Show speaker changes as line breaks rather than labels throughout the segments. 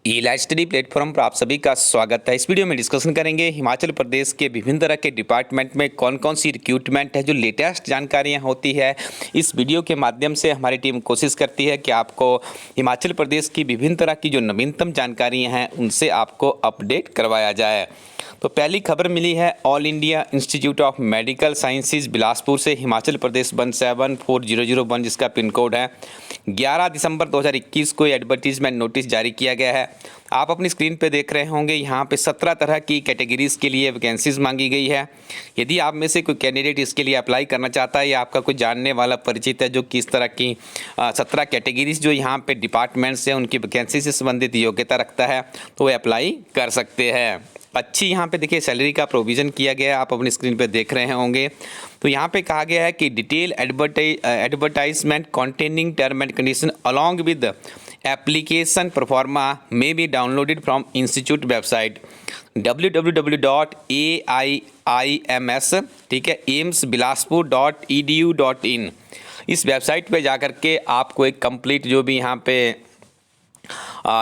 ई live study platform पर आप सभी का स्वागत है। इस वीडियो में डिस्कशन करेंगे हिमाचल प्रदेश के विभिन्न तरह के डिपार्टमेंट में कौन कौन सी रिक्रूटमेंट है, जो लेटेस्ट जानकारियां होती है। इस वीडियो के माध्यम से हमारी टीम कोशिश करती है कि आपको हिमाचल प्रदेश की विभिन्न तरह की जो नवीनतम जानकारियाँ हैं उनसे आपको अपडेट करवाया जाए। तो पहली खबर मिली है all India institute of medical sciences Bilaspur से, हिमाचल प्रदेश 174001 जिसका पिन कोड है। 11 दिसंबर 2021 को एडवर्टीजमेंट नोटिस जारी किया गया है। आप अपनी स्क्रीन पे देख रहे होंगे, यहाँ पे 17 तरह की कैटेगरीज के लिए वैकेंसीज मांगी गई है। यदि आप में से कोई कैंडिडेट इसके लिए अप्लाई करना चाहता है या आपका कोई जानने वाला परिचित है जो कि इस तरह की 17 कैटेगरीज जो यहाँ पे डिपार्टमेंट्स हैं उनकी वैकेंसी से संबंधित योग्यता रखता है तो वो अप्लाई कर सकते हैं। अच्छी यहाँ पे देखिए सैलरी का प्रोविज़न किया गया है, आप अपनी स्क्रीन पे देख रहे होंगे। तो यहाँ पे कहा गया है कि detail advertisement containing term and condition along with application proforma में be downloaded from institute website www.aiims ठीक है aimsbilaspur.edu.in। इस वेबसाइट पे जाकर के आपको एक कंप्लीट जो भी यहाँ पे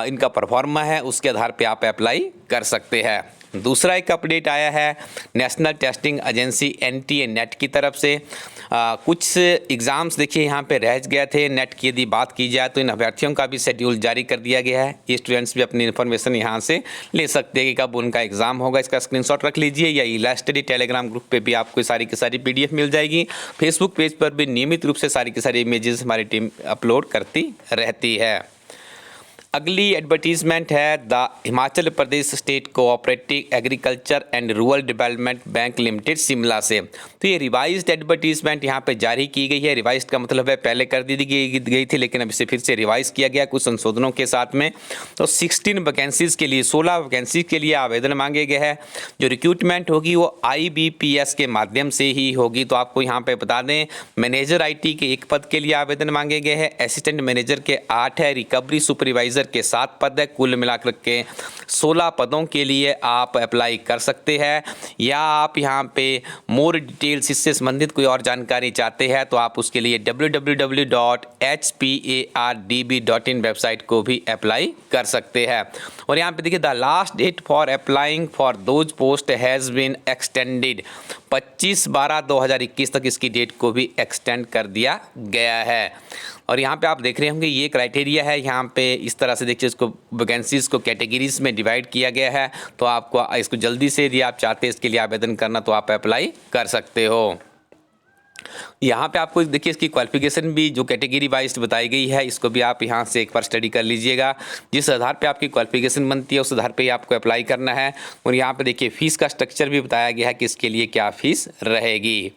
इनका परफॉर्मा है उसके आधार पे आप अप्लाई कर सकते हैं। दूसरा एक अपडेट आया है national testing agency NTA net की तरफ से। कुछ एग्ज़ाम्स देखिए यहाँ पे रह गए थे नेट की, यदि बात की जाए तो इन अभ्यर्थियों का भी शेड्यूल जारी कर दिया गया है। ये स्टूडेंट्स भी अपनी इन्फॉर्मेशन यहाँ से ले सकते हैं कि कब उनका एग्ज़ाम होगा। इसका स्क्रीनशॉट रख लीजिए या ई लाइव स्टडी टेलीग्राम ग्रुप पे भी आपको सारी की सारी PDF मिल जाएगी। फेसबुक पेज पर भी नियमित रूप से सारी की सारी इमेजेस हमारी टीम अपलोड करती रहती है। अगली एडवर्टीजमेंट है the Himachal Pradesh state cooperative agriculture and rural development bank limited Shimla से। तो ये रिवाइज्ड एडवर्टीजमेंट यहाँ पे जारी की गई है। रिवाइज्ड का मतलब है पहले कर दी गई थी लेकिन अब इसे फिर से रिवाइज किया गया कुछ संशोधनों के साथ में। तो 16 वैकेंसीज के लिए 16 वैकेंसी के लिए आवेदन मांगे गए हैं। जो रिक्रूटमेंट होगी वो IBPS के माध्यम से ही होगी। तो आपको यहाँ पे बता दें मैनेजर IT के 1 पद के लिए आवेदन मांगे गए हैं, असिस्टेंट मैनेजर के 8 है, रिकवरी सुपरवाइजर के 7 पद है। कुल मिलाकर के 16 पदों के लिए आप अप्लाई कर सकते हैं। या आप यहाँ पे मोर डिटेल्स इससे संबंधित कोई और जानकारी चाहते हैं तो आप उसके लिए www.hpardb.in वेबसाइट को भी अप्लाई कर सकते हैं। और यहाँ पे देखिए the last date for applying for those post has been extended 25/12/2021 तक इसकी डेट को भी एक्सटेंड कर दिया गया है। और यहाँ पे आप देख रहे होंगे ये क्राइटेरिया है, यहाँ पे इस तरह से देखिए इसको वैकेंसीज़ को कैटेगरीज में डिवाइड किया गया है। तो आपको इसको जल्दी से यदि आप चाहते हैं इसके लिए आवेदन करना तो आप अप्लाई कर सकते हो। यहाँ पे आपको देखिए इसकी क्वालिफिकेशन भी जो कैटेगरी वाइज बताई गई है इसको भी आप यहाँ से एक बार स्टडी कर लीजिएगा। जिस आधार पे आपकी क्वालिफिकेशन बनती है उस आधार पे ही आपको अप्लाई करना है। और यहाँ पे देखिए फ़ीस का स्ट्रक्चर भी बताया गया है कि इसके लिए क्या फ़ीस रहेगी।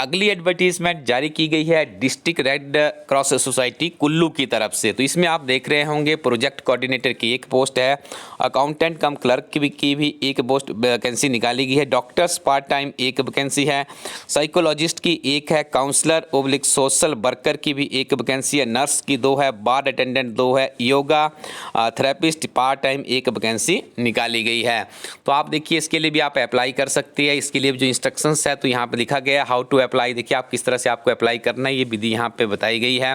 अगली एडवर्टीजमेंट जारी की गई है district red cross society Kullu की तरफ से। तो इसमें आप देख रहे होंगे प्रोजेक्ट कोऑर्डिनेटर की 1 पोस्ट है, अकाउंटेंट कम क्लर्क की भी 1 पोस्ट वैकेंसी निकाली गई है, डॉक्टर्स पार्ट टाइम 1 वैकेंसी है, साइकोलॉजिस्ट की 1 है, काउंसलर ओब्लिक सोशल वर्कर की भी 1 वैकेंसी है, नर्स की 2 है, बार अटेंडेंट 2 है, yoga therapist part time 1 vacancy निकाली गई है। तो आप देखिए इसके लिए भी आप अप्लाई कर सकते हैं। इसके लिए जो इंस्ट्रक्शंस है तो यहाँ पर लिखा गया हाउ टू अप्लाई। देखिए आप किस तरह से आपको अप्लाई करना है ये विधि यहाँ पे बताई गई है।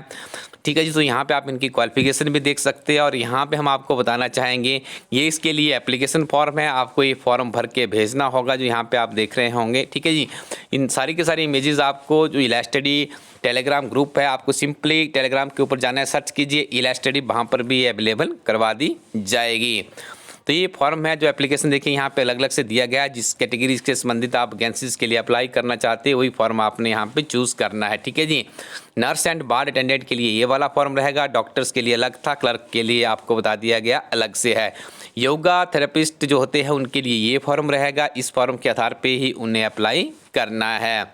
ठीक है जी, तो यहाँ पे आप इनकी क्वालिफिकेशन भी देख सकते हैं। और यहाँ पे हम आपको बताना चाहेंगे ये इसके लिए एप्लीकेशन फॉर्म है, आपको ये फॉर्म भर के भेजना होगा जो यहाँ पे आप देख रहे होंगे। ठीक है जी, इन सारी के सारी इमेजेस आपको जो ई लाइव स्टडी टेलीग्राम ग्रुप है आपको सिंपली टेलीग्राम के ऊपर जाना है, सर्च कीजिए ई लाइव स्टडी, वहाँ पर भी अवेलेबल करवा दी जाएगी। तो ये फॉर्म है जो एप्लीकेशन देखिए यहाँ पे अलग अलग से दिया गया है। जिस कैटेगरी से संबंधित आप वैकेंसीज के लिए अप्लाई करना चाहते हैं वही फॉर्म आपने यहाँ पे चूज़ करना है। ठीक है जी, नर्स एंड बार अटेंडेंट के लिए ये वाला फॉर्म रहेगा, डॉक्टर्स के लिए अलग था, क्लर्क के लिए आपको बता दिया गया अलग से है, योगा थेरेपिस्ट जो होते हैं उनके लिए ये फॉर्म रहेगा। इस फॉर्म के आधार पर ही उन्हें अप्लाई करना है।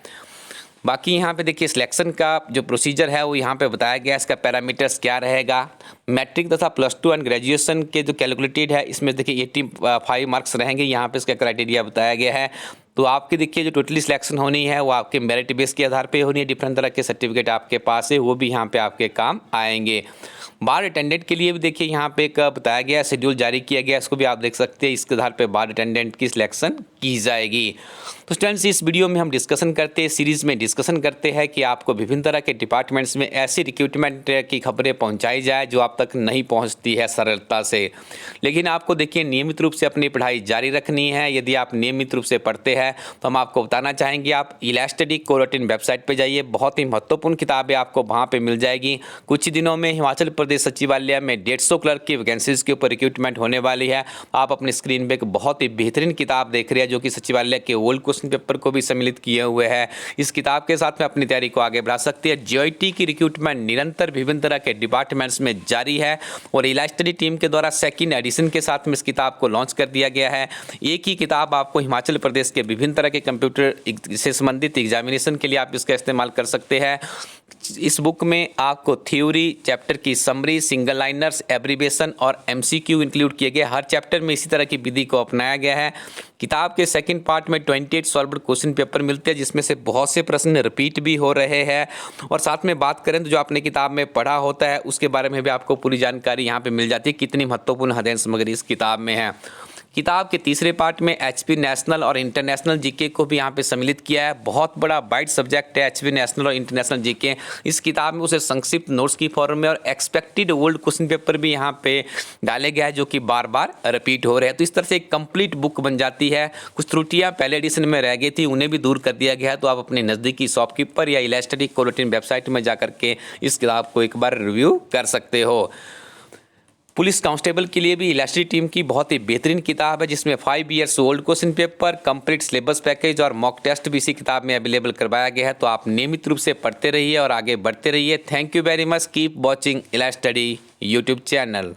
बाकी यहाँ पे देखिए सिलेक्शन का जो प्रोसीजर है वो यहाँ पे बताया गया है। इसका पैरामीटर्स क्या रहेगा, मैट्रिक तथा +2 एंड ग्रेजुएशन के जो कैलकुलेटेड है इसमें देखिए 85 मार्क्स रहेंगे। यहाँ पे इसका क्राइटेरिया बताया गया है। तो आपकी देखिए जो टोटली सिलेक्शन होनी है वो आपके मेरिट बेस के आधार पे होनी है। डिफरेंट तरह के सर्टिफिकेट आपके पास है वो भी यहाँ पे आपके काम आएंगे। बार अटेंडेंट के लिए भी देखिए यहाँ पे एक बताया गया शेड्यूल जारी किया गया, इसको भी आप देख सकते हैं। इसके आधार पे बार अटेंडेंट की सिलेक्शन की जाएगी। तो स्टूडेंट्स, इस वीडियो में हम डिस्कशन करते हैं, सीरीज में डिस्कशन करते हैं कि आपको विभिन्न तरह के डिपार्टमेंट्स में ऐसी रिक्रूटमेंट की खबरें पहुंचाई जाए जो आप तक नहीं पहुंचती है सरलता से। लेकिन आपको देखिए नियमित रूप से अपनी पढ़ाई जारी रखनी है। यदि आप नियमित रूप से पढ़ते हैं तो हम आपको बताना चाहेंगे, आप इलास्टडी कोरोटिन वेबसाइट पर जाइए, बहुत ही महत्वपूर्ण किताबें आपको वहाँ पर मिल जाएगी। कुछ ही दिनों में हिमाचल प्रदेश सचिवालय में 150 क्लर्क की वैकेंसीज के ऊपर रिक्रूटमेंट होने वाली है। आप अपनी स्क्रीन पे एक बहुत ही बेहतरीन किताब देख रहे हैं जो कि सचिवालय के ओल्ड क्वेश्चन पेपर को भी सम्मिलित किए हुए हैं। इस किताब के साथ में अपनी तैयारी को आगे बढ़ा सकते हैं। जीओटी की रिक्रूटमेंट निरंतर विभिन्न तरह के डिपार्टमेंट्स में जारी है और इलास्टडी टीम के द्वारा सेकंड एडिशन के साथ में इस किताब को लॉन्च कर दिया गया है। एक ही किताब आपको हिमाचल प्रदेश के विभिन्न तरह के कंप्यूटर से संबंधित एग्जामिनेशन के लिए आप इसका इस्तेमाल कर सकते हैं। इस बुक में आपको थ्योरी, चैप्टर की समरी, सिंगल लाइनर्स, एब्रीवेशन और एमसीक्यू इंक्लूड किए गए। हर चैप्टर में इसी तरह की विधि को अपनाया गया है। किताब के सेकंड पार्ट में 28 सॉल्व्ड क्वेश्चन पेपर मिलते हैं जिसमें से बहुत से प्रश्न रिपीट भी हो रहे हैं। और साथ में बात करें तो जो आपने किताब में पढ़ा होता है उसके बारे में भी आपको पूरी जानकारी यहाँ पे मिल जाती है, कितनी महत्वपूर्ण हदीस सामग्री इस किताब में है। किताब के तीसरे पार्ट में एचपी नेशनल और इंटरनेशनल जीके को भी यहाँ पे सम्मिलित किया है। बहुत बड़ा वाइड सब्जेक्ट है एचपी नेशनल और इंटरनेशनल जीके। इस किताब में उसे संक्षिप्त नोट्स की फॉर्म में और एक्सपेक्टेड ओल्ड क्वेश्चन पेपर भी यहाँ पे डाले गया है जो कि बार बार रिपीट हो रहे हैं। तो इस तरह से एक कंप्लीट बुक बन जाती है। कुछ त्रुटियाँ पहले एडिशन में रह गई थी, उन्हें भी दूर कर दिया गया है। तो आप अपने नज़दीकी शॉपकीपर या इलास्टडी कोरोटिन वेबसाइट में जा करके इस किताब को एक बार रिव्यू कर सकते हो। पुलिस कांस्टेबल के लिए भी इलास्टडी टीम की बहुत ही बेहतरीन किताब है जिसमें 5 years old question paper, complete syllabus package और मॉक टेस्ट भी इसी किताब में अवेलेबल करवाया गया है। तो आप नियमित रूप से पढ़ते रहिए और आगे बढ़ते रहिए। Thank you very much. Keep watching इलास्टडी यूट्यूब चैनल।